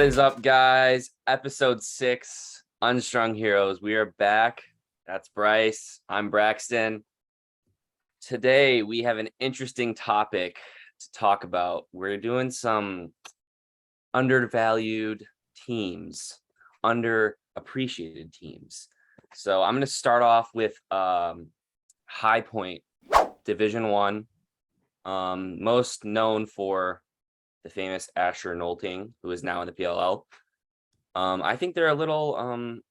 is up, guys? Episode 6, Unstrung Heroes. We are back. That's Bryce. I'm Braxton. Today, we have an interesting topic to talk about. We're doing some undervalued teams, underappreciated teams. So I'm going to start off with High Point, Division 1, most known for the famous Asher Nolting, who is now in the PLL. I think they're a little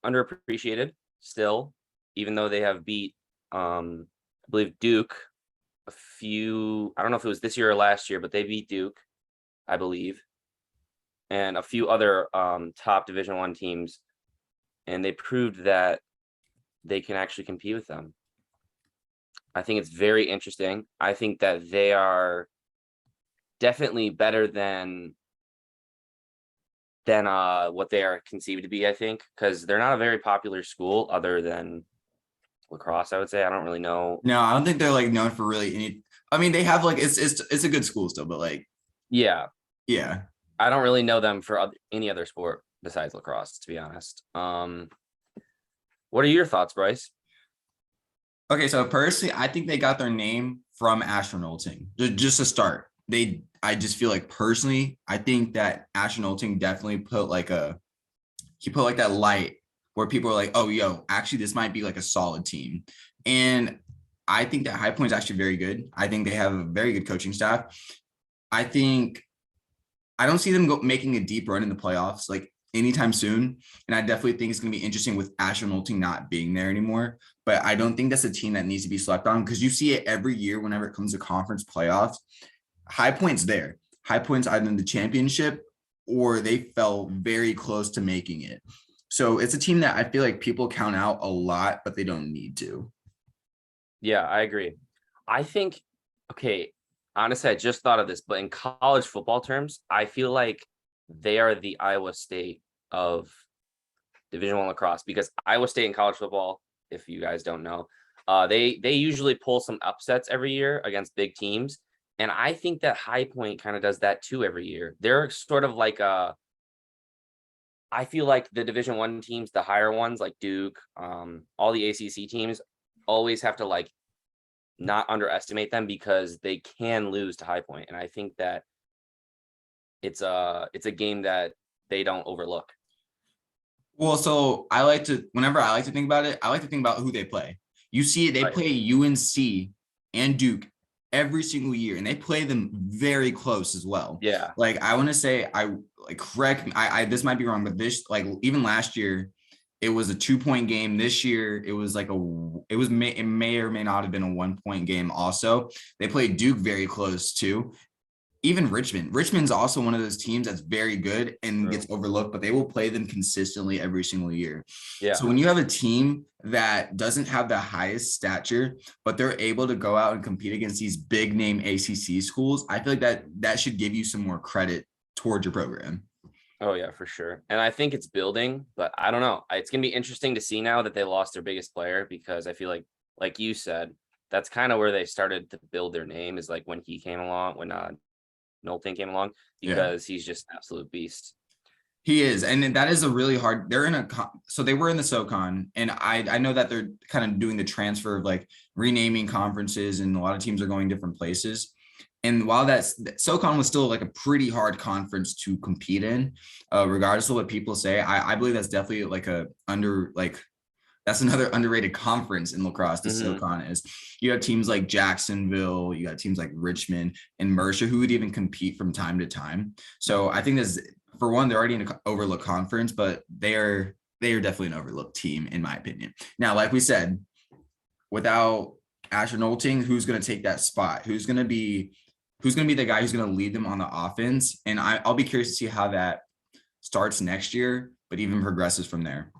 underappreciated still, even though they have beat, I believe, Duke I don't know if it was this year or last year, but they beat Duke, I believe, and a few other top Division 1 teams, and they proved that they can actually compete with them. I think it's very interesting. I think that they are definitely better than what they are conceived to be, I think, because they're not a very popular school other than Lacrosse, I would say. I don't really know. No, I don't think they're like known for really any. I mean, they have like it's a good school still, but like Yeah, yeah. I don't really know them for any other sport besides lacrosse, to be honest. What are your thoughts, Bryce? Okay, so personally, I think they got their name from astronauting. Just to start, I just feel like personally, I think that astronauting definitely put like that light where people are like, oh, yo, actually, this might be like a solid team. And I think that High Point is actually very good. I think they have a very good coaching staff. I don't see them making a deep run in the playoffs like anytime soon. And I definitely think it's going to be interesting with astronauting not being there anymore. But I don't think that's a team that needs to be slept on because you see it every year whenever it comes to conference playoffs. High Point's there. High Point's either in the championship or they fell very close to making it. So it's a team that I feel like people count out a lot, but they don't need to. Yeah, I agree. I think, okay, honestly, I just thought of this, but in college football terms, I feel like they are the Iowa State of Division 1 lacrosse, because Iowa State in college football, if you guys don't know, they usually pull some upsets every year against big teams. And I think that High Point kind of does that too every year. They're sort of like I feel like the Division 1 teams, the higher ones like Duke, all the ACC teams always have to like not underestimate them because they can lose to High Point. And I think that it's a game that they don't overlook. Well, so whenever I like to think about it, I like to think about who they play. You see, they play UNC and Duke every single year, and they play them very close as well. Yeah. Like I want to say, correct me, this might be wrong, but this, like, even last year, it was a 2-point game. This year, it was like it may or may not have been a 1-point game. Also, they played Duke very close too. Even Richmond's also one of those teams that's very good and gets overlooked, but they will play them consistently every single year. Yeah. So when you have a team that doesn't have the highest stature, but they're able to go out and compete against these big name ACC schools, I feel like that should give you some more credit towards your program. Oh yeah, for sure. And I think it's building, but I don't know. It's going to be interesting to see now that they lost their biggest player, because I feel like you said, that's kind of where they started to build their name, is like when he came along, when Nolting came along, because he's just an absolute beast. He is, and that is a really hard. So they were in the SoCon, and I know that they're kind of doing the transfer of like renaming conferences, and a lot of teams are going different places. And while SoCon was still like a pretty hard conference to compete in, regardless of what people say, I believe that's definitely like that's another underrated conference in lacrosse. The SoCon is. You have teams like Jacksonville, you got teams like Richmond and Mercer who would even compete from time to time. So I think for one, they're already in an overlooked conference, but they are definitely an overlooked team in my opinion. Now, like we said, without Asher Nolting, who's going to take that spot? Who's going to be the guy who's going to lead them on the offense? And I'll be curious to see how that starts next year, but even progresses from there.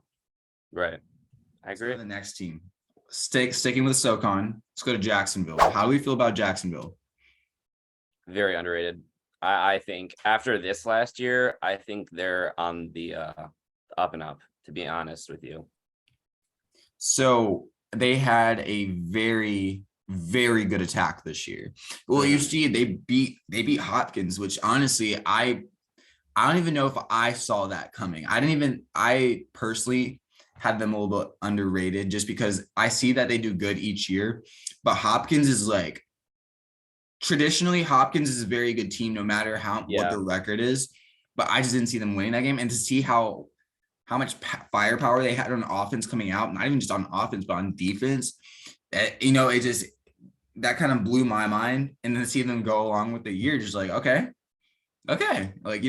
Right. I agree. The next team, sticking with SoCon, let's go to Jacksonville. How do we feel about Jacksonville? Very underrated. I think after this last year, I think they're on the up and up, to be honest with you. So they had a very, very good attack this year. Well, you see, they beat Hopkins, which honestly, I don't even know if I saw that coming. I personally had them a little bit underrated just because I see that they do good each year. But Hopkins is like, traditionally, Hopkins is a very good team, no matter what Yeah. their record is. But I just didn't see them winning that game. And to see how much firepower they had on offense coming out, not even just on offense, but on defense, it just, that kind of blew my mind. And then to see them go along with the year, just like, okay, like,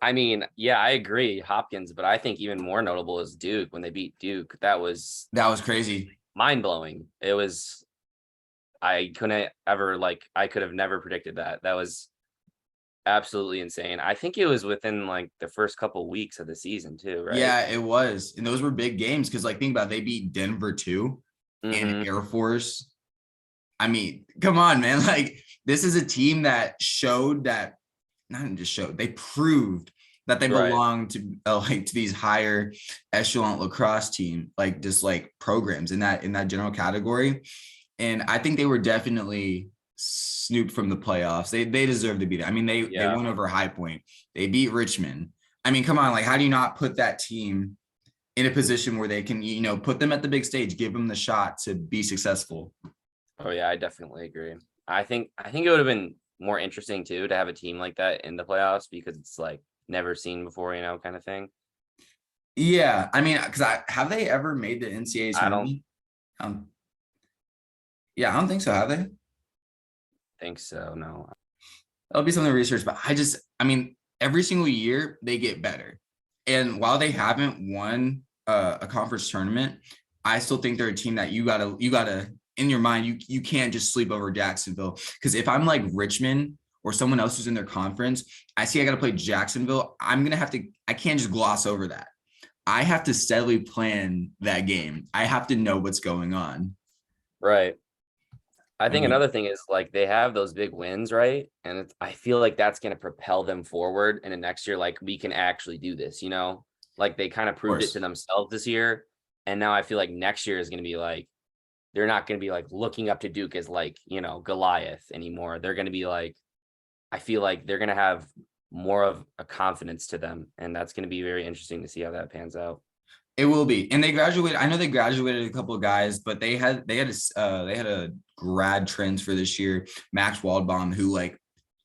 I mean, yeah, I agree, Hopkins, but I think even more notable is Duke when they beat Duke. That was crazy. mind blowing. It was, I couldn't ever I could have never predicted that. That was absolutely insane. I think it was within like the first couple weeks of the season too, right? Yeah, it was. And those were big games because, like, think about it, they beat Denver too and Mhm. Air Force. I mean, come on, man. Like, this is a team that showed that, not even just showed, they proved that they Right. belong to to these higher echelon lacrosse team, like just like programs in that general category. And I think they were definitely snooped from the playoffs. They deserve to be there. I mean, they Yeah. went over High Point. They beat Richmond. I mean, come on, like, how do you not put that team in a position where they can, put them at the big stage, give them the shot to be successful? Oh yeah, I definitely agree. I think it would have been more interesting too to have a team like that in the playoffs because it's like never seen before, kind of thing. Yeah, I mean, because have they ever made the NCAA I don't tournament? Um, yeah, I don't think so. Have they? think so, no. That'll be something to research, but I mean, every single year they get better. And while they haven't won a conference tournament, I still think they're a team that you gotta in your mind, you can't just sleep over Jacksonville. Because if I'm like Richmond or someone else who's in their conference, I gotta play Jacksonville. I can't just gloss over that. I have to steadily plan that game. I have to know what's going on. Right. I I think mean, another thing is like they have those big wins, right? And I feel like that's going to propel them forward. And then next year, like we can actually do this, like they kind of of proved it to course. themselves this year. And now I feel like next year is going to be like, they're not going to be like looking up to Duke as like, Goliath anymore. They're going to be like, I feel like they're going to have more of a confidence to them. And that's going to be very interesting to see how that pans out. It will be, and they graduated. I know they graduated a couple of guys, but they had a grad transfer this year, Max Waldbaum, who, like,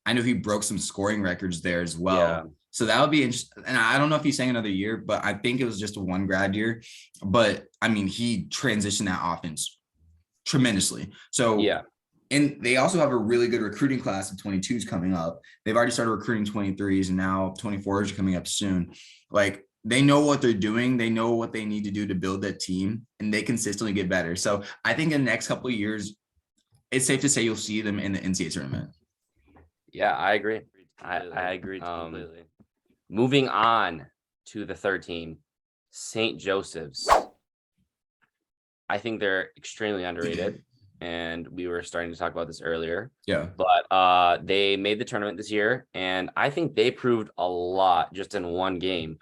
I know he broke some scoring records there as Yeah. well. So that would be interesting. And I don't know if he's saying another year, but I think it was just a one grad year. But I mean, he transitioned that offense tremendously. So, Yeah. and they also have a really good recruiting class of 22s coming up. They've already started recruiting 23s, and now 24s are coming up soon. Like, they know what they're doing. They know what they need to do to build that team, and they consistently get better. So I think in the next couple of years, it's safe to say you'll see them in the NCAA tournament. Yeah. I agree. I agree completely. Moving on to the third team, St. Joseph's. I think they're extremely underrated, and we were starting to talk about this earlier. Yeah. But they made the tournament this year, and I think they proved a lot just in one game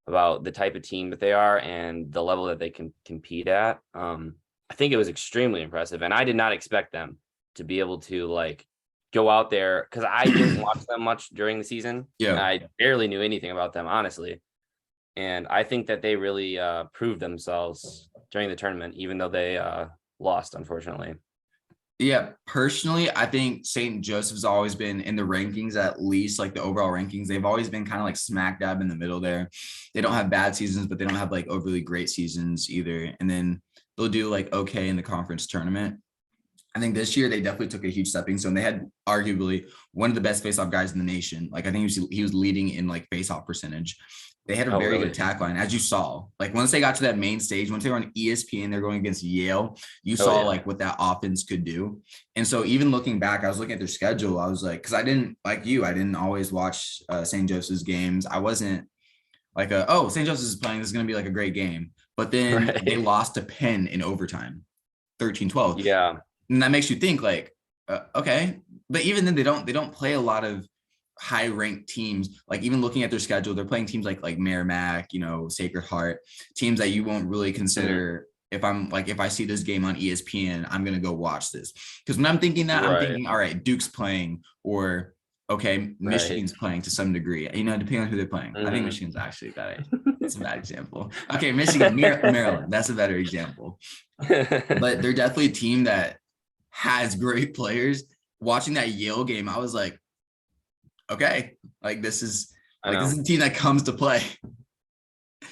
about the type of team that they are and the level that they can compete at. I think it was extremely impressive, and I did not expect them to be able to like go out there because I didn't watch them much during the season. Yeah. I barely knew anything about them, honestly. And I think that they really proved themselves during the tournament, even though they lost, unfortunately. Yeah, personally, I think St. Joseph's always been in the rankings, at least like the overall rankings. They've always been kind of like smack dab in the middle there. They don't have bad seasons, but they don't have like overly great seasons either. And then they'll do like okay in the conference tournament. I think this year they definitely took a huge stepping stone. They had arguably one of the best faceoff guys in the nation. Like, I think he was leading in like faceoff percentage. They had a Oh, very really? good attack line, as you saw. Like, once they got to that main stage, once they were on ESPN, they're going against Yale. You Oh, saw yeah. like what that offense could do. And so even looking back, I was looking at their schedule. I was like, because I didn't like you, I didn't always watch St. Joseph's games. I wasn't like St. Joseph's is playing. This is going to be like a great game. But then they Right. lost to Penn in overtime, 13-12. Yeah. And that makes you think like, okay, but even then they don't play a lot of high ranked teams. Like, even looking at their schedule, they're playing teams like Merrimack, Sacred Heart, teams that you won't really Mhm. consider. If I see this game on ESPN, I'm gonna go watch this. Because when I'm thinking that, I'm Right. thinking, all right, Duke's playing, or Okay, Right. Michigan's playing to some degree. Depending on who they're playing. I think Mhm. Michigan's actually bad. It's a bad example. Okay, Michigan, Maryland. That's a better example. But they're definitely a team that has great players. Watching that Yale game, I was like, okay, this is I know. a team that comes to play.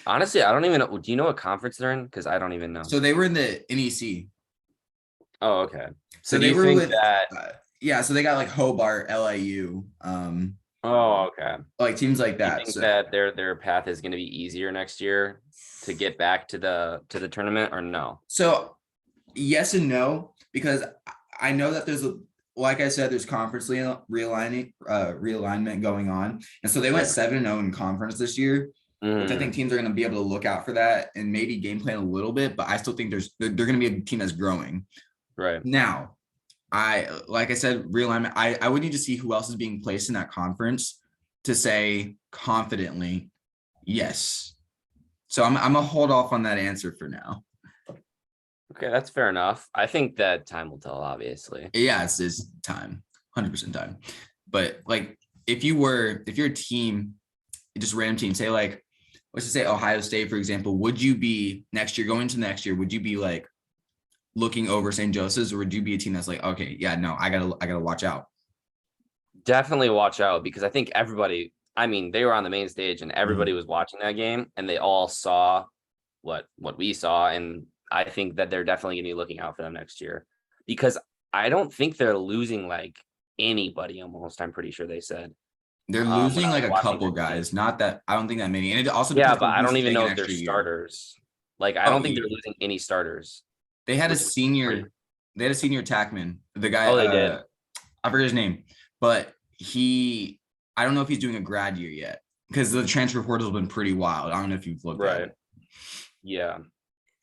Honestly, I don't even know. Do you know what conference they're in? Because I don't even know. So they were in the NEC. Oh, okay. So So do they you were think with, that? yeah. So they got like Hobart, LIU, Oh, okay. like teams like You that. think So that their path is going to be easier next year to get back to the tournament, or no? so yes and no, because I know that like I said, there's conference realignment going on, and so they went Yeah. 7-0 in conference this year, which I think Mhm. teams are going to be able to look out for that and maybe game plan a little bit. But I still think they're going to be a team that's growing. Right. Now, like I said, realignment. I would need to see who else is being placed in that conference to say confidently yes. So I'm gonna hold off on that answer for now. Okay, that's fair enough. I think that time will tell, obviously. Yeah, it's time, 100% time. But if you're a team, just a random team, say let's just say Ohio State, for example, would you be next year going into next year? Would you be looking over St. Joseph's, or would you be a team that's like, okay, yeah, no, I gotta watch out? Definitely watch out, because I think everybody, I mean, they were on the main stage and everybody was watching that game and they all saw what we saw. And I think that they're definitely gonna be looking out for them next year, because I don't think they're losing like anybody almost. I'm pretty sure they said They're when losing I was a watching couple their team. guys, not that I don't think that many, and it also Yeah, depends but on I who's don't even staying know an if they're extra year. starters. Like, I Oh don't think they're yeah, losing any starters, they had a which is pretty. senior. They had a senior attackman. The guy, Oh, they did. I forget his name, but I don't know if he's doing a grad year yet because the transfer portal has been pretty wild. I don't know if you've looked at Right. it. Yeah.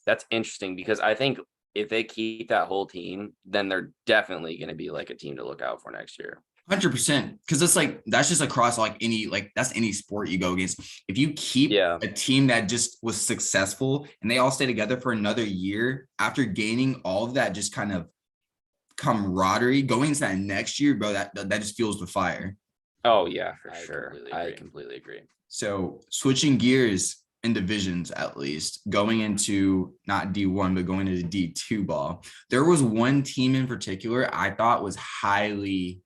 That's interesting, because I think if they keep that whole team, then they're definitely going to be like a team to look out for next year. 100%, because it's that's just across that's any sport you go against. If you keep Yeah. a team that just was successful and they all stay together for another year after gaining all of that, just kind of camaraderie going into that next year, bro, that just fuels the fire. Oh, yeah, for I sure. completely I agree. completely agree. So switching gears in divisions, at least going into not D1, but going into D2 ball, there was one team in particular I thought was highly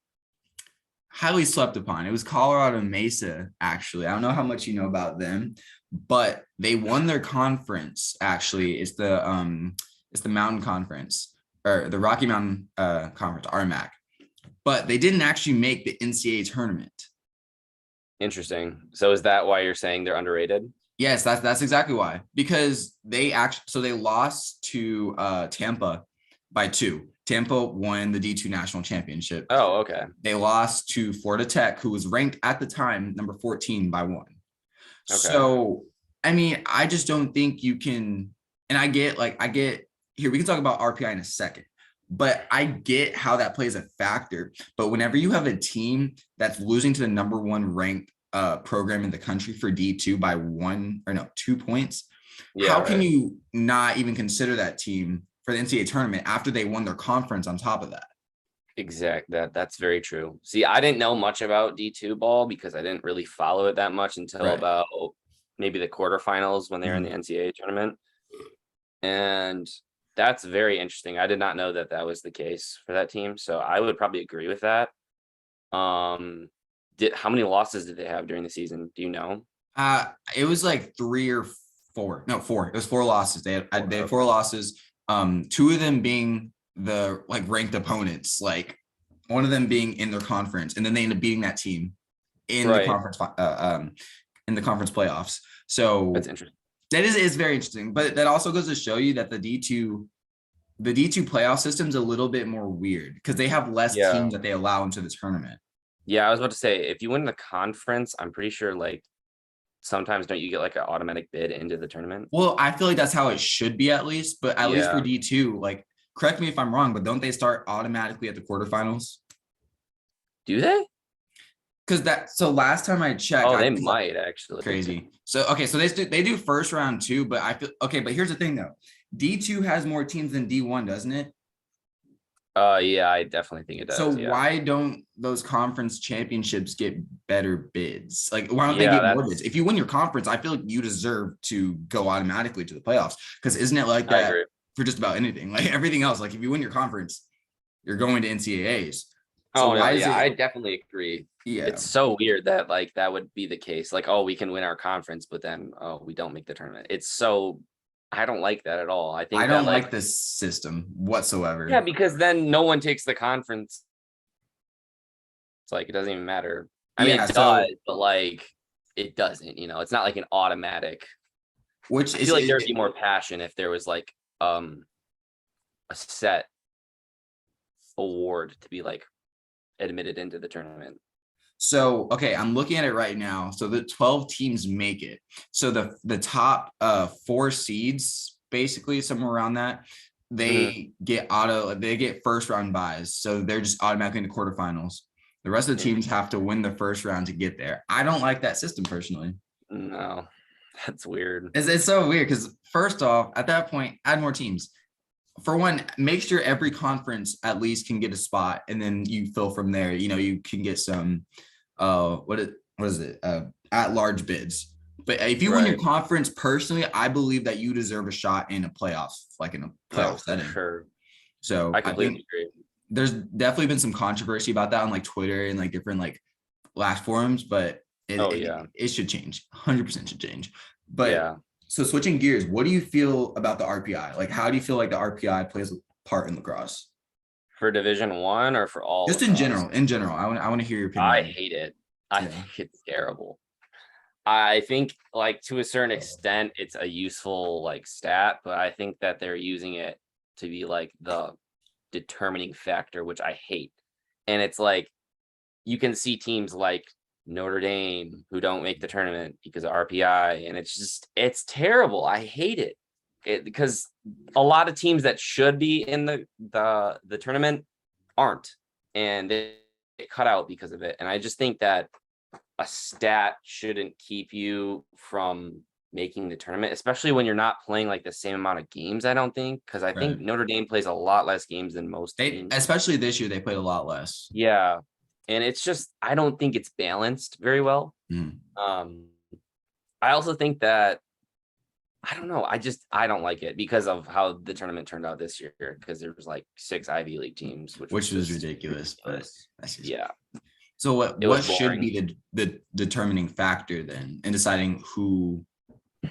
slept upon. It was Colorado Mesa, actually. I don't know how much you know about them, but they won their conference. Actually, it's the Mountain Conference, or the Rocky Mountain Conference, RMAC. But they didn't actually make the NCAA tournament. Interesting. So is that why you're saying they're underrated? Yes, that's exactly why. Because they lost to Tampa by 2. Tampa won the D2 national championship. Oh, okay. They lost to Florida Tech, who was ranked at the time number 14, by 1. Okay. So, I mean, I just don't think you can. And I get here, we can talk about RPI in a second, but I get how that plays a factor. But whenever you have a team that's losing to the number 1 ranked program in the country for D2 by 2 points, Yeah, how can you not even consider that team for the NCAA tournament after they won their conference on top of that? That's very true. See, I didn't know much about D2 ball because I didn't really follow it that much until about maybe the quarterfinals when they were in the NCAA tournament. And that's very interesting. I did not know that was the case for that team. So I would probably agree with that. How many losses did they have during the season? Do you know? It was like 3 or 4. No, 4. It was 4 losses. They had 4 losses. 2 of them being the ranked opponents, one of them being in their conference, and then they ended up beating that team in the conference playoffs. So that's interesting. That is very interesting, but that also goes to show you that the D2 playoff system is a little bit more weird because they have less teams that they allow into the tournament. Yeah, I was about to say, if you win the conference, I'm pretty sure sometimes don't you get an automatic bid into the tournament? Well, I feel like that's how it should be, at least, but at least for D2, correct me if I'm wrong, but don't they start automatically at the quarterfinals? Do they? So last time I checked, they might actually. Crazy. So they do first round too, but I feel okay. But here's the thing though, D2 has more teams than D1, doesn't it? Yeah, I definitely think it So does. Yeah. why don't those conference championships get better bids? Like, why don't they Yeah, get more bids? that's If you win your conference, I feel like you deserve to go automatically to the playoffs. Because isn't it like I that agree. for just about anything? Like everything else, like if you win your conference, you're going to NCAAs. So Oh no, why is yeah, I it? definitely agree. Yeah, It's so weird that like that would be the case. Like, oh, we can win our conference, but then oh, we don't make the tournament. It's so I don't like that at all. I I think that don't like like this system yeah, whatsoever. because then no one takes the conference. It's like it doesn't even matter. I mean, Yeah, it does, so but like it doesn't, it's not like an automatic. which I is feel like there'd be more passion if there was like a set award to be like admitted into the tournament. so okay, I'm looking at it right now. So the 12 teams make it. So the top four seeds, basically somewhere around that, Mhm. they get first round buys. So they're just automatically into quarterfinals. The rest of the teams have to win the first round to get there. I don't like that system personally. No, that's weird. It's so weird because first off, at that point, add more teams. For one, make sure every conference at least can get a spot, and then you fill from there. You can get some what is it? At large bids. But if you win your Right. conference personally, I believe that you deserve a shot in a playoff, like in a No, playoff for setting. sure. So I I think completely agree. there's definitely been some controversy about that on like Twitter and like different like last forums, but Oh it, yeah. it should change. 100% should change. But Yeah. so switching gears, what do you feel about the RPI? Like, how do you feel like the RPI plays a part in lacrosse? For Division 1 or for all Just in lacrosse? general, I want to hear your opinion I on it. hate it. I Yeah. think it's terrible. I think like to a certain extent it's a useful like stat, but I think that they're using it to be like the determining factor, which I hate. And it's like you can see teams like Notre Dame who don't make the tournament because of RPI, and it's terrible. I hate it. Because a lot of teams that should be in the tournament aren't, and they get cut out because of it. And I just think that a stat shouldn't keep you from making the tournament, especially when you're not playing like the same amount of games. I don't think, because I think Right. Notre Dame plays a lot less games than most They teams. especially this year they played a lot less. Yeah, and it's just I don't think it's balanced very well. Mm. Um, I also think that I don't know. I don't like it because of how the tournament turned out this year. Because there was like 6 Ivy League teams, which was Which was just ridiculous, but ridiculous. that's just Yeah, so what it was what should boring. be the determining factor then in deciding who's I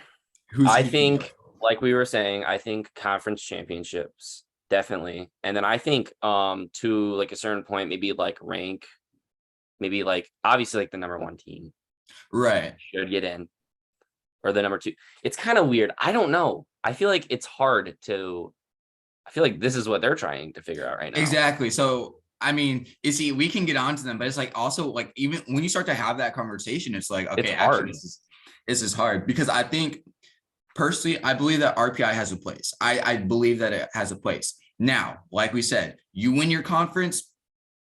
who can go? think, like we were saying, I think conference championships definitely, and then I think to like a certain point, maybe like rank, maybe like obviously like the number 1 team Right. should get in, or the number 2. It's kind of weird. I don't know. I feel like it's hard to. I feel like this is what they're trying to figure out right now. Exactly. So I mean, you see, we can get onto them, but it's like also like even when you start to have that conversation, it's like, It's okay, actually, hard. this is hard because I think personally, I believe that RPI has a place. I believe that it has a place. Now, like we said, you win your conference,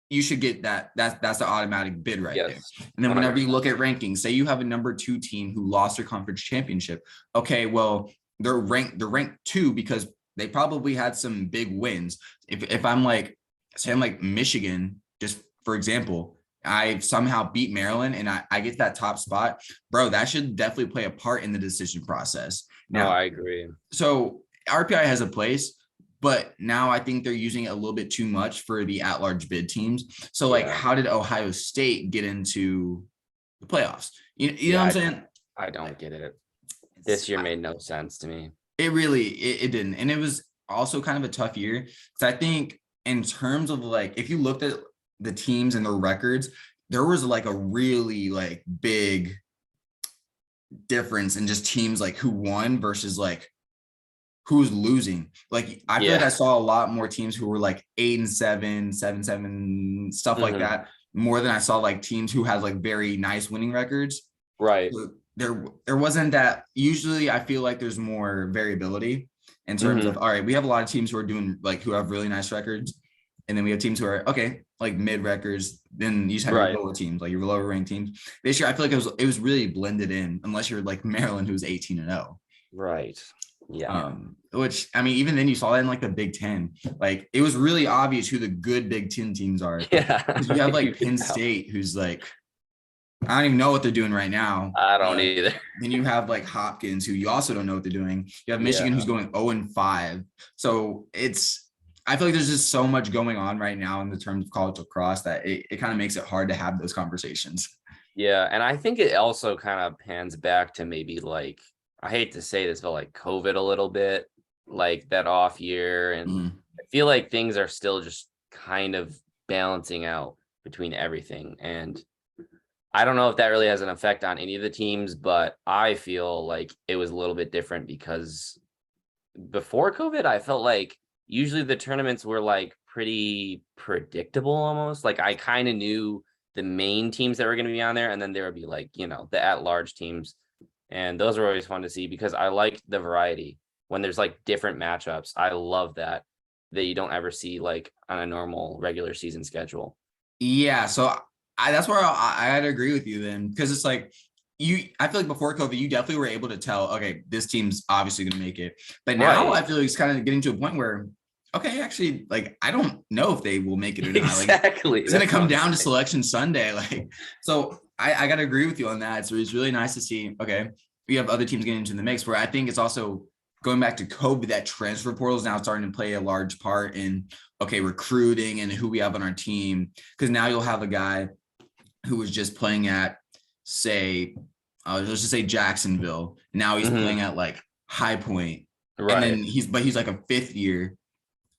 you should get that. That's the automatic bid right there. Yes, And then whenever you 100%. look at rankings, say you have a number 2 team who lost their conference championship. Okay, well, they're ranked 2 because they probably had some big wins. If I'm like, say I'm like Michigan, just for example, I somehow beat Maryland and I get that top spot, bro, that should definitely play a part in the decision process. Oh, Now, I agree. so RPI has a place, but now I think they're using it a little bit too much for the at-large bid teams. So like, Yeah, how did Ohio State get into the playoffs? You know yeah. what I'm I saying? don't. I don't get it. It's, This year made no sense to me. it really it didn't, and it was also kind of a tough year because I think in terms of like if you looked at the teams and their records, there was like a really like big difference in just teams like who won versus like who's losing. Like I feel like Yeah. I saw a lot more teams who were like 8-7, 7-7, stuff like Hmm. that, more than I saw like teams who had like very nice winning records. Right. So there wasn't that. Usually I feel like there's more variability in terms Hmm. of all right, we have a lot of teams who are doing like who have really nice records. And then we have teams who are okay, like mid records. Then you just have your Right. lower teams, like your lower ranked teams. This year, I feel like it was really blended in, unless you're like Maryland, who's 18-0. Right. Yeah. Which I mean, even then you saw that in like the Big Ten. Like it was really obvious who the good Big Ten teams are. Yeah. Because you have You like can Penn tell. State, who's like, I don't even know what they're doing right now. I don't either. Then you have like Hopkins, who you also don't know what they're doing. You have Michigan, Yeah. who's going 0-5. So I feel like there's just so much going on right now in the terms of college lacrosse that it kind of makes it hard to have those conversations. Yeah. And I think it also kind of pans back to maybe like, I hate to say this, but like COVID a little bit, like that off year. And I feel like things are still just kind of balancing out between everything. And I don't know if that really has an effect on any of the teams, but I feel like it was a little bit different because before COVID, I felt like usually the tournaments were like pretty predictable almost. Like I kind of knew the main teams that were going to be on there, and then there would be like, the at-large teams. And those are always fun to see because I like the variety when there's like different matchups. I love that you don't ever see like on a normal regular season schedule. Yeah, so that's where I had to agree with you then, because it's like I feel like before COVID, you definitely were able to tell, okay, this team's obviously going to make it. But now Right. I feel like it's kind of getting to a point where, okay, actually, like I don't know if they will make it or not. Like Exactly. it's going to That's what come I'm down to saying. Selection Sunday. Like, so I got to agree with you on that. So it's really nice to see, okay, we have other teams getting into the mix, where I think it's also going back to COVID, that transfer portal is now starting to play a large part in, okay, recruiting and who we have on our team. Because now you'll have a guy who was just playing at, say, let's just say Jacksonville. Now he's Mhm. playing at like High Point, and then Right. he's like a fifth year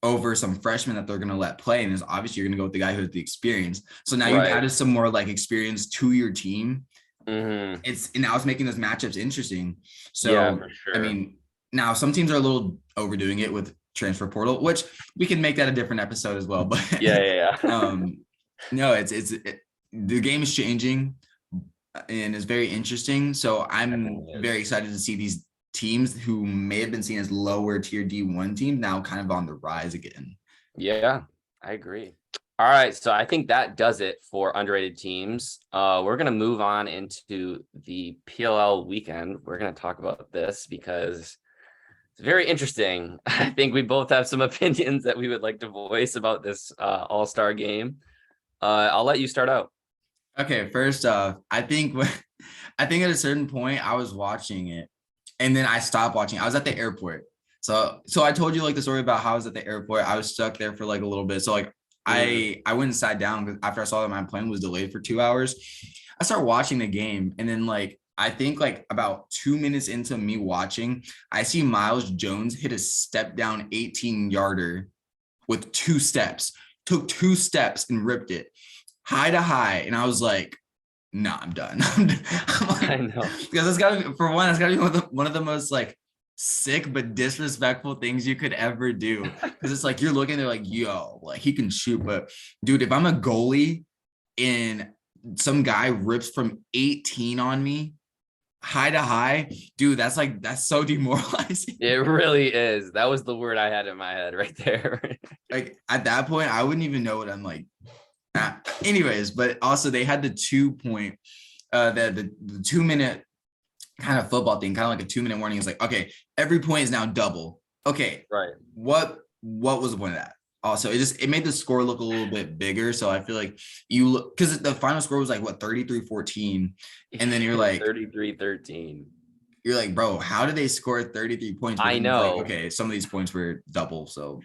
over some freshmen that they're going to let play, and is obviously you're going to go with the guy who has the experience. So now you've Right. added some more like experience to your team. Hmm. And now it's making those matchups interesting. Yeah, So for I sure. mean, now some teams are a little overdoing it with transfer portal, which we can make that a different episode as well. But Yeah, yeah, yeah. no, the game is changing and it's very interesting. So I'm Definitely very is. excited to see these teams who may have been seen as lower tier D1 teams now kind of on the rise again. Yeah, I agree. All right, so I think that does it for underrated teams. We're gonna move on into the PLL weekend. We're gonna talk about this because it's very interesting. I think we both have some opinions that we would like to voice about this all-star game. I'll let you start out. Okay, first off, I think at a certain point I was watching it and then I stopped watching. I was at the airport. So I told you like the story about how I was at the airport. I was stuck there for like a little bit. So like Mm, I went and sat down because after I saw that my plane was delayed for 2 hours, I started watching the game. And then like I think like about 2 minutes into me watching, I see Miles Jones hit a step down 18 yarder with 2 steps, took 2 steps and ripped it high to high. And I was like, nah, I'm done. I'm I like, know. because it's gotta be, for one, it's gotta be one of the most like sick but disrespectful things you could ever do. Because it's like you're looking, they're like, yo, like he can shoot. But dude, if I'm a goalie and some guy rips from 18 on me, high to high, dude, that's so demoralizing. It really is. That was the word I had in my head right there. Like at that point, I wouldn't even know what I'm like. Anyways, but also they had the 2 point, the 2 minute kind of football thing, kind of like a 2 minute warning. It's like, okay, every point is now double. Okay, Right. what was the point of that? Also, it made the score look a little bit bigger. So I feel like you look, because the final score was like what 33-14. And then you're like, 33-13. bro, how did they score 33 points? But I then it's like, know. okay, some of these points were double. So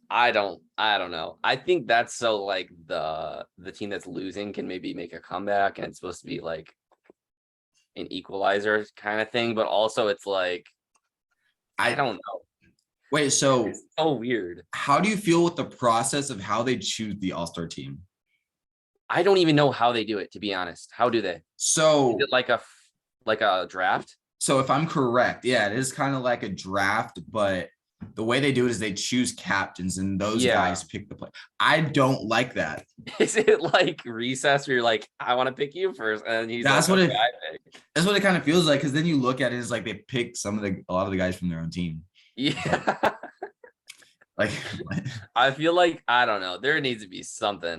I don't know. I think that's so like the team that's losing can maybe make a comeback and it's supposed to be like an equalizer kind of thing, but also it's like I I don't know. wait, so It's so weird. how do you feel with the process of how they choose the all-star team? I don't even know how they do it, to be honest. How do they? Is So it like a draft? so if I'm correct, yeah, it is kind of like a draft, but the way they do it is they choose captains and those Yeah. guys pick the play. I don't like that. Is it like recess where you're like, I want to pick you first, and he's That's like, what okay, it I pick. that's what it kind of feels like, because then you look at it, it's like they pick a lot of the guys from their own team. Yeah. Like I feel like I don't know. There needs to be something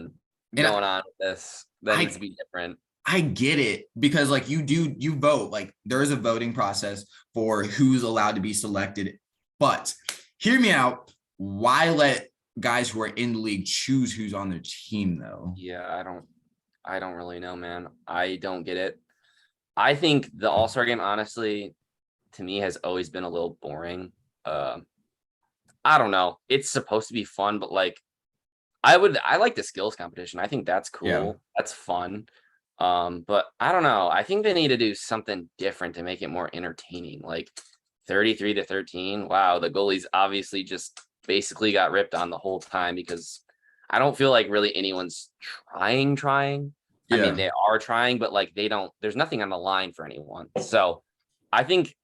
and going on with this that I needs to be different. I get it because like you vote, like there is a voting process for who's allowed to be selected. But hear me out. Why let guys who are in the league choose who's on their team though? Yeah, I don't really know, man. I don't get it. I think the All-Star game, honestly, to me has always been a little boring. I don't know. It's supposed to be fun, but like I like the skills competition. I think that's Yeah. cool. That's fun. But I don't know. I think they need to do something different to make it more entertaining. Like 33-13. Wow, the goalies obviously just basically got ripped on the whole time because I don't feel like really anyone's trying. I mean, Yeah. they are trying, but like there's nothing on the line for anyone. So I think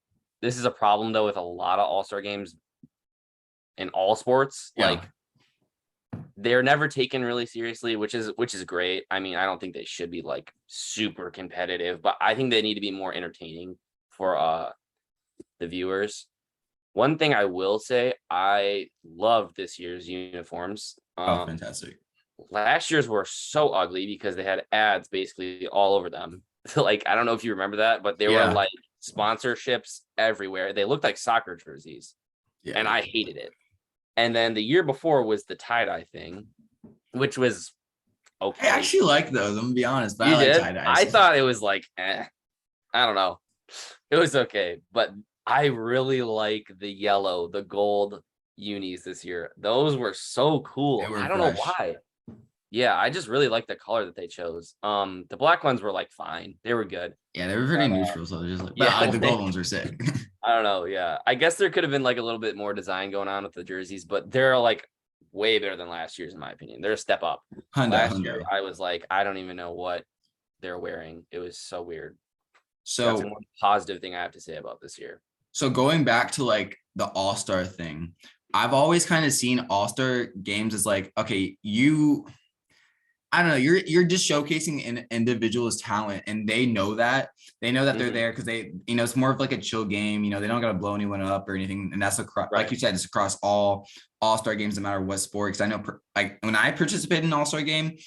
this is a problem though with a lot of all-star games in all sports. Yeah. Like they're never taken really seriously, which is great. I mean, I don't think they should be like super competitive, but I think they need to be more entertaining for the viewers. One thing I will say, I love this year's uniforms. Oh, fantastic. Last year's were so ugly because they had ads basically all over them. Like, I don't know if you remember that, but they were Yeah. like sponsorships everywhere. They looked like soccer jerseys, Yeah. and I hated it. And then the year before was the tie-dye thing, which was I okay. actually like those, I'm gonna be honest, but You I like did? tie-dyes. I thought it was like, I don't know. It was okay, but I really like the yellow, the gold unis this year. Those were so cool. They were I don't know fresh. why. Yeah, I just really like the color that they chose. The black ones were like fine. They were good. Yeah, they were pretty neutral, so they're just like, but Yeah, like the gold like, ones are sick. I don't know. Yeah, I guess there could have been like a little bit more design going on with the jerseys, but they're like way better than last year's in my opinion. They're a step up. Last year, I was like, I don't even know what they're wearing. It was so weird. That's So one positive thing I have to say about this year. so going back to like the all-star thing, I've always kind of seen all-star games as like, okay, I don't know, you're just showcasing an individual's talent and they know that. They know that they're Mhm. there because they, it's more of like a chill game, they don't gotta blow anyone up or anything. And that's across, Right. like you said, it's across all-star games, no matter what sport. Because I know like when I participated in an all-star game,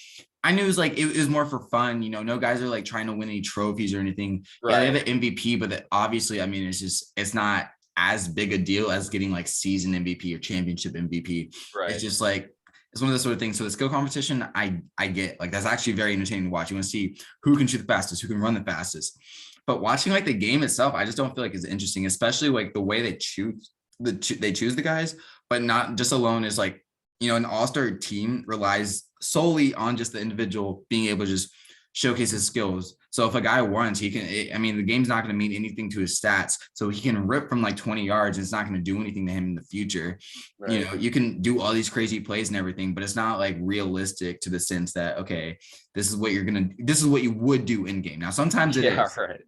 I knew it was like it was more for fun. No guys are like trying to win any trophies or anything. Yeah, they have an MVP, but obviously, I mean, it's not as big a deal as getting like season MVP or championship MVP. Right. It's just like it's one of those sort of things. So the skill competition, I get like that's actually very entertaining to watch. You want to see who can shoot the fastest, who can run the fastest. But watching like the game itself, I just don't feel like it's interesting, especially like the way they choose the guys, but not just alone is like an all-star team relies solely on just the individual being able to just showcase his skills. So if a guy wants, he can, I mean, the game's not going to mean anything to his stats. So he can rip from like 20 yards and it's not going to do anything to him in the future. Right. You can do all these crazy plays and everything, but it's not like realistic to the sense that, okay, this is what you would do in game. Now, sometimes it is, right.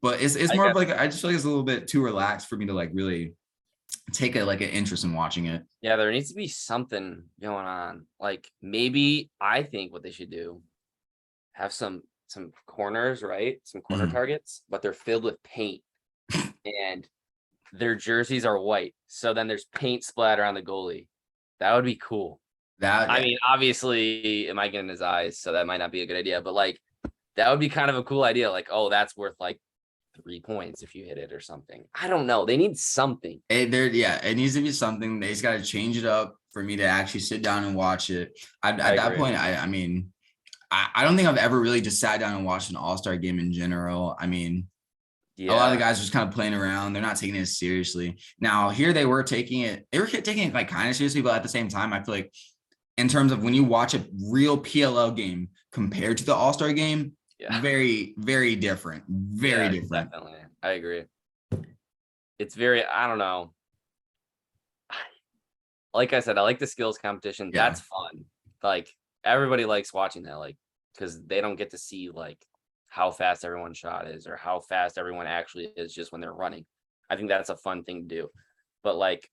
but it's more of like, I just feel like it's a little bit too relaxed for me to like really take an interest in watching it. Yeah, there needs to be something going on. Like maybe I think what they should do, have some corners, right? Some corner targets, but they're filled with paint and their jerseys are white. So then there's paint splatter on the goalie. That would be cool. I mean, obviously it might get in his eyes, so that might not be a good idea, but like that would be kind of a cool idea. Like, oh, that's worth like 3 points if you hit it or something. I don't know. They need something. It needs to be something. They just got to change it up for me to actually sit down and watch it. At that point, I mean, I don't think I've ever really just sat down and watched an all-star game in general. I mean, a lot of the guys are just kind of playing around. They're not taking it seriously. Now, here they were taking it like kind of seriously, but at the same time, I feel like in terms of when you watch a real PLL game compared to the all-star game, very, very different. Very different. Definitely. I agree. It's very, I don't know. Like I said, I like the skills competition. Yeah. That's fun. Like everybody likes watching that, like, because they don't get to see like how fast everyone's shot is or how fast everyone actually is just when they're running. I think that's a fun thing to do. But like,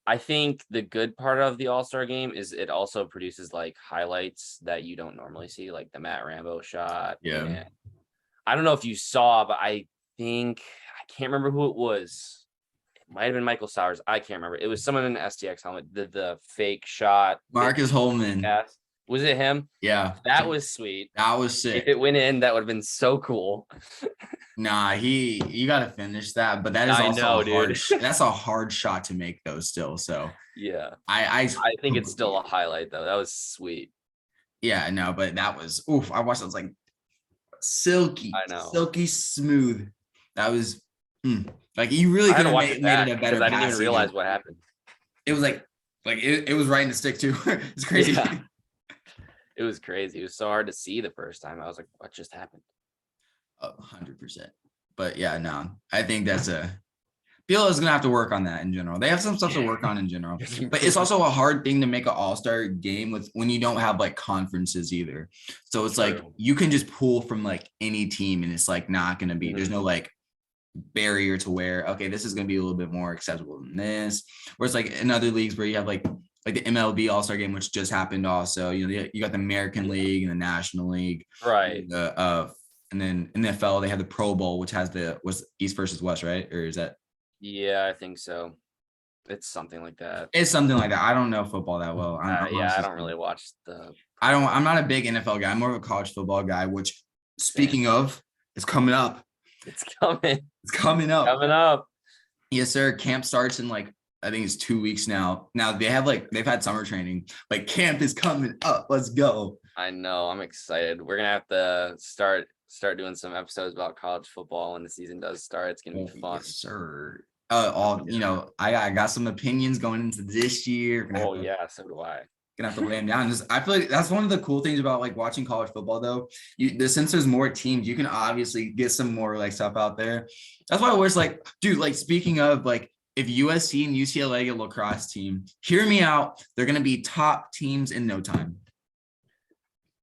I think the good part of the All-Star game is it also produces like highlights that you don't normally see, like the Matt Rambo shot. Yeah. And I don't know if you saw, but I think I can't remember who it was. It might have been Michael Sowers. I can't remember. It was someone in an STX helmet. The fake shot. Marcus Holman. Yes. Was it him? Yeah, That was sweet. that was sick. If it went in, that would have been so cool. Nah, you got to finish that, but that is I also know, a hard. dude. That's a hard shot to make, though. Still, so Yeah. I I think it's still a highlight though. That was sweet. yeah, no, but that was oof. I watched it, I was like silky, I know. silky smooth. That was like you really I had could to have watch it made back it a because better I didn't even pass. realize Either. what happened. It was like it was right in the stick too. It's crazy. Yeah. It was crazy. It was so hard to see the first time. I was like, what just happened? 100%. But yeah, no, I think that's BL is gonna have to work on that in general. They have some stuff to work on in general, but it's also a hard thing to make an all-star game with when you don't have like conferences either. So it's like True. you can just pull from like any team, and it's like not gonna be. There's no like barrier to where okay, this is gonna be a little bit more acceptable than this. Whereas like in other leagues where you have like the MLB All-Star game, which just happened also. You know, you got the American League and the National League, Right. and then in the NFL they have the Pro Bowl, which has was East versus West, right? Or is that? Yeah, I think so. It's something like that. It's something like that. I don't know football that well. Yeah, I don't really watch the. I'm not a big NFL guy. I'm more of a college football guy. Which, speaking of, is coming up. It's coming. It's coming up. Coming up. Yes, sir. Camp starts in like I think it's 2 weeks now. Now they've had summer training, but camp is coming up. Let's go. I know. I'm excited. We're gonna have to start doing some episodes about college football when the season does start. It's gonna be fun. Yes, sir. I got some opinions going into this year. Oh yeah, so do I. Gonna have to lay them down. I feel like that's one of the cool things about like watching college football though. Since there's more teams, you can obviously get some more like stuff out there. That's why I was like, dude, like speaking of like if USC and UCLA get a lacrosse team, hear me out. They're gonna be top teams in no time.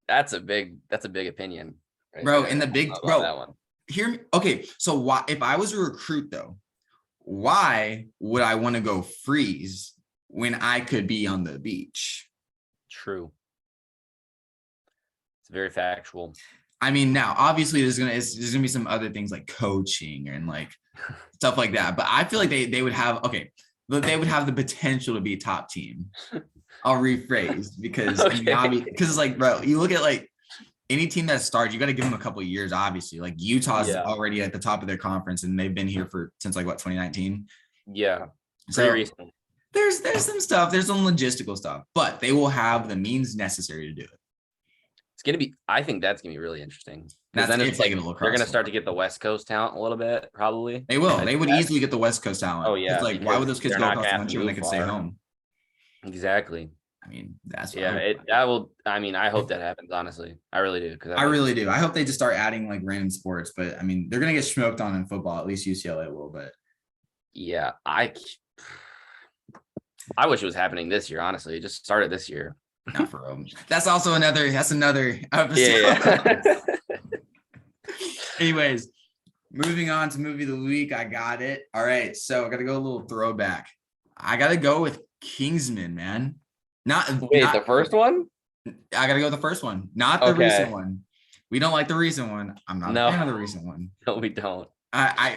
That's a big opinion. Right bro, there. That one. Hear me. Okay, so why if I was a recruit though, why would I want to go freeze when I could be on the beach? True. It's very factual. I mean, now obviously there's gonna be some other things like coaching and like stuff like that. But I feel like they would have they would have the potential to be a top team. I'll rephrase because because it's like, bro, you look at like any team that starts, you got to give them a couple of years. Obviously, like Utah's already at the top of their conference, and they've been here since like what 2019. Yeah, so there's some stuff, there's some logistical stuff, but they will have the means necessary to do it. It's gonna be. I think that's gonna be really interesting. That's then it's like they're gonna start to get the West Coast talent a little bit, probably. They will. They would easily get the West Coast talent. Oh yeah. Like, why would those kids go across the country when they could stay home? Exactly. I mean, that's that will. I mean, I hope that happens. Honestly, I really do. I really do. I hope they just start adding like random sports. But I mean, they're gonna get smoked on in football. At least UCLA will. But yeah, I wish it was happening this year. Honestly, it just started this year. Not for real. That's another episode. Yeah. Anyways, moving on to movie of the week. I got it. All right. So I got to go a little throwback. I got to go with Kingsman, man. The first one? I got to go with the first one, not the recent one. We don't like the recent one. I'm not a fan of the recent one. No, we don't. I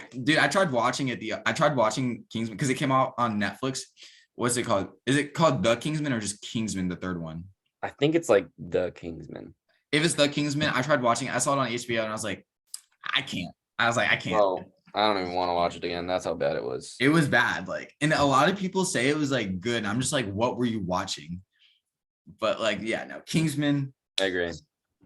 tried watching it. I tried watching Kingsman because it came out on Netflix. What's it called? Is it called The Kingsman or just Kingsman, the third one? I think it's like The Kingsman. If it's The Kingsman, I tried watching it. I saw it on HBO and I was like, I can't. Oh, I don't even want to watch it again. That's how bad it was. It was bad. Like, and a lot of people say it was like good. And I'm just like, what were you watching? But like, yeah, no, Kingsman. I agree.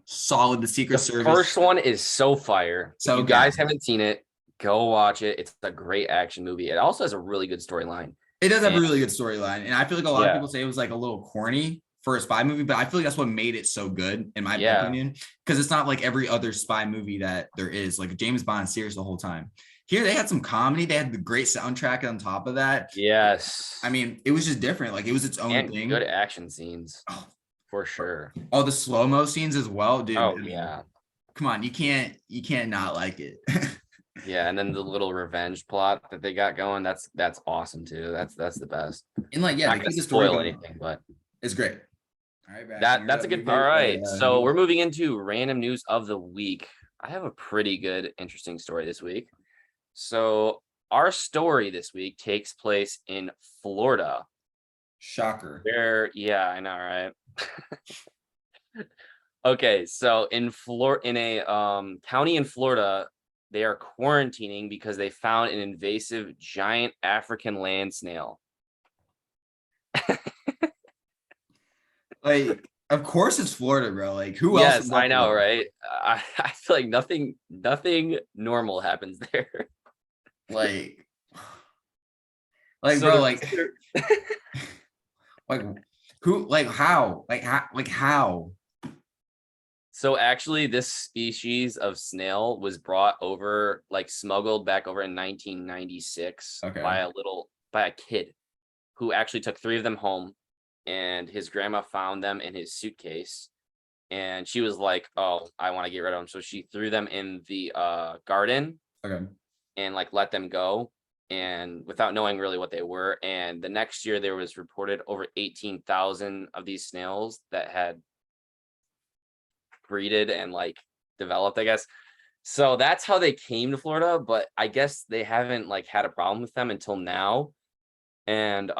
Solid. The Secret Service. The first one is so fire. So if you guys haven't seen it, go watch it. It's a great action movie. It also has a really good storyline. It does have a really good storyline. And I feel like a lot of people say it was like a little corny for a spy movie, but I feel like that's what made it so good, in my opinion. Because it's not like every other spy movie that there is. Like James Bond serious the whole time. Here they had some comedy. They had the great soundtrack on top of that. Yes. I mean, it was just different. Like it was its own thing. Good action scenes. For sure. Oh, the slow-mo scenes as well, dude. Oh, yeah. Come on, you can't not like it. Yeah, and then the little revenge plot that they got going, that's awesome too. That's the best. And like, yeah, not gonna spoil anything, but it's great. All right, that's a good. All right, so we're moving into random news of the week. I have a pretty good, interesting story this week. So our story this week takes place in Florida. Shocker. I know, right? Okay, so in a county in Florida, they are quarantining because they found an invasive giant African land snail. Like, of course it's Florida, bro. Like, who else in Yes, I know, Buffalo? right? I feel like nothing normal happens there. Like, So bro, the reason they're like, who, like, how? so actually this species of snail was brought over, like smuggled back over in 1996 Okay. by a kid who actually took 3 of them home, and his grandma found them in his suitcase, and she was like, "Oh, I want to get rid of them." So she threw them in the garden Okay. and like let them go, and without knowing really what they were. And the next year there was reported over 18,000 of these snails that had breeded and like developed, I guess. So that's how they came to Florida, but I guess they haven't like had a problem with them until now. And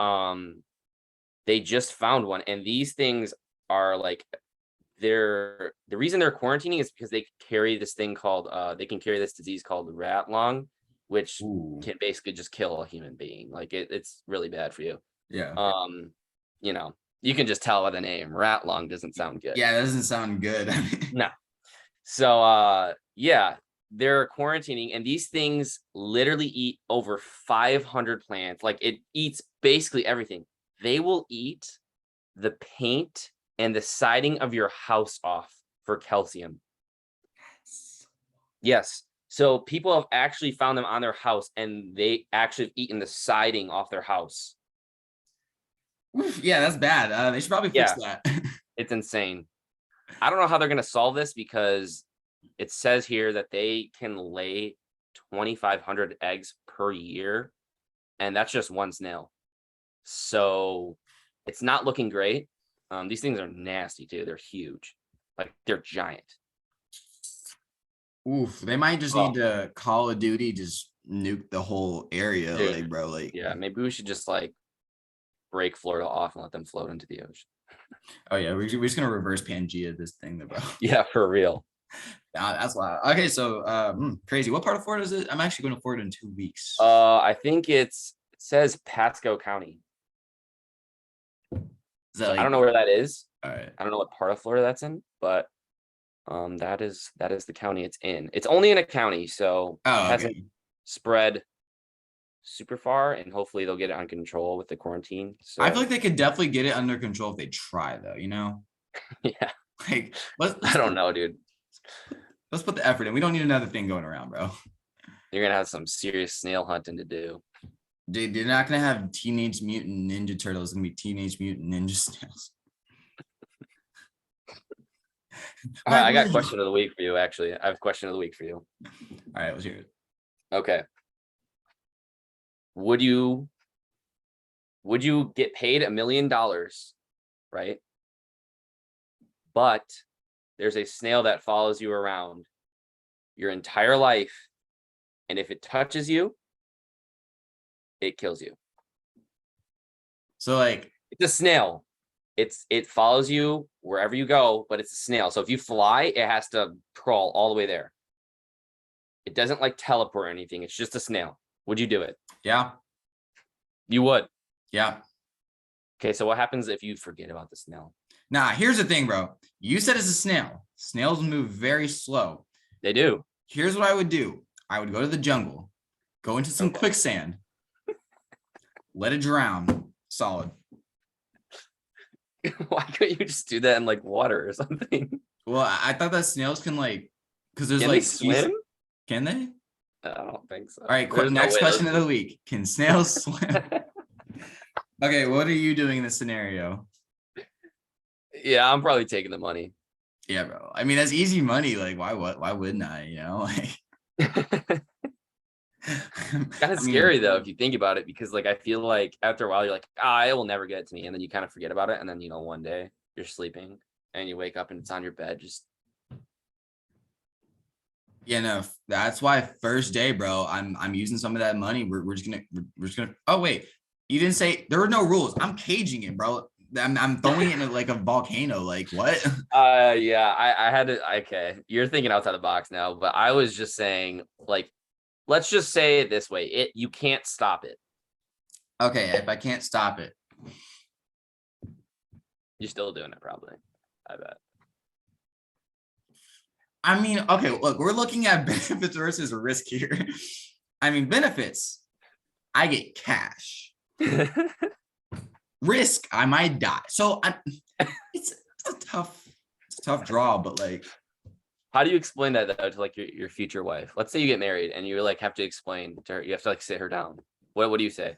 they just found one, and these things are like the reason they're quarantining is because they carry this thing called they can carry this disease called rat lung, which Ooh. can basically just kill a human being. Like it's really bad for you. Yeah. Um, you know, you can just tell by the name. Rat lung doesn't sound good. Yeah, that doesn't sound good. No. So yeah, they're quarantining, and these things literally eat over 500 plants. Like it eats basically everything. They will eat the paint and the siding of your house off for calcium. Yes. So people have actually found them on their house, and they actually have eaten the siding off their house. Oof, yeah, that's bad. They should probably fix Yeah, that. it's insane. I don't know how they're going to solve this, because it says here that they can lay 2,500 eggs per year, and that's just one snail. So it's not looking great. These things are nasty too. They're huge. Like they're giant. Oof, they might just Oh, need to Call of Duty, just nuke the whole area, dude. like, bro, like, Yeah, maybe we should just like break Florida off and let them float into the ocean. oh yeah, we're just gonna reverse Pangea this thing, bro. Yeah, for real. That's wild. Okay, so crazy. What part of Florida is it? I'm actually going to Florida in 2 weeks. I think it says Pasco County. Is that So I don't like, know where that is. all right? I don't know what part of Florida that's in, but that is the county it's in. It's only in a county, so it Oh, hasn't okay. spread super far, and hopefully they'll get it on control with the quarantine. I feel So like they could definitely get it under control if they try, though. You know, yeah, like I don't know, dude. let's put the effort in. We don't need another thing going around, bro. You're gonna have some serious snail hunting to do. Dude, they're not gonna have Teenage Mutant Ninja Turtles. It's gonna be Teenage Mutant Ninja Snails. All right, I got question of the week for you. Actually, I have question of the week for you. All right, let's hear it. Okay. Would you get paid $1 million, right? But there's a snail that follows you around your entire life, and if it touches you, it kills you. So like, It's a snail. It follows you wherever you go, but it's a snail. So if you fly, it has to crawl all the way there. It doesn't like teleport or anything. It's just a snail. Would you do it? yeah, You would. yeah. Okay, so what happens if you forget about the snail? Nah, here's the thing, bro. You said it's a snail. Snails move very slow. They do. Here's what I would do. I would go to the jungle, go into some Okay. quicksand, let it drown. Solid. Why couldn't you just do that in like water or something? Well, I thought that snails can like, because there's Can like they swim? Can they? I don't think so. All right, There's no next way question those- of the week. Can snails swim? Okay, what are you doing in this scenario? Yeah, I'm probably taking the money. Yeah, bro. I mean, that's easy money. Like, why wouldn't I? You know, like Kind of scary though, if you think about it, because like I feel like after a while you're like, it will never get to me, and then you kind of forget about it, and then one day you're sleeping and you wake up and it's on your bed. Just Yeah, no, that's why first day, bro. I'm using some of that money. We're just gonna. Oh wait, you didn't say there were no rules. I'm caging it, bro. I'm throwing it in like a volcano. Like what? Yeah, I had to. Okay, you're thinking outside the box now, but I was just saying, like, let's just say it this way: you can't stop it. Okay, if I can't stop it. You're still doing it, probably. I bet. I mean, okay, look, we're looking at benefits versus risk here. I mean, benefits, I get cash. Risk, I might die. So it's a tough draw, but like, how do you explain that though to like your future wife? Let's say you get married and you like have to explain to her, you have to like sit her down. What do you say?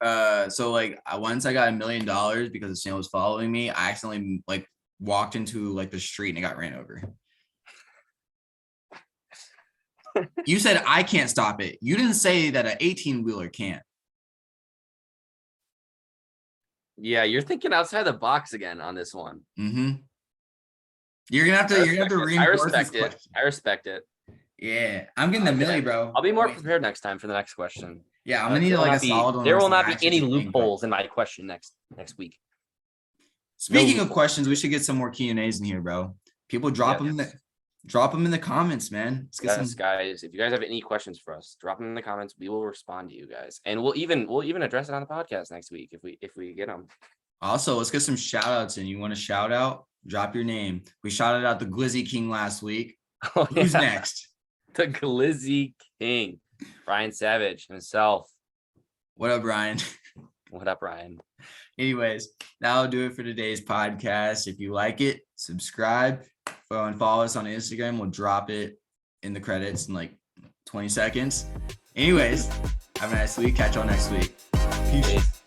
So like once I got $1 million because the snail was following me, I accidentally like walked into like the street and it got ran over. You said I can't stop it. You didn't say that an 18-wheeler can't. Yeah, you're thinking outside the box again on this one. Mm-hmm. You're gonna have to reinforce this question. I respect it. Yeah, I'm getting the milli, bro. I'll be more prepared next time for the next question. Yeah, I'm gonna need like a solid one. There will not be any loopholes in my question next week. Speaking of questions, we should get some more Q&As in here, bro. People drop them in the comments, man. Yes, guys. If you guys have any questions for us, drop them in the comments. We will respond to you guys, and we'll even address it on the podcast next week if we get them. Also, let's get some shout outs in. You want a shout out? Drop your name. We shouted out the Glizzy King last week. Oh, Who's next? The Glizzy King, Brian Savage himself. What up, Brian? What up, Ryan? Anyways, that'll do it for today's podcast. If you like it, subscribe and follow us on Instagram. We'll drop it in the credits in like 20 seconds. Anyways, have a nice week. Catch y'all next week. Peace.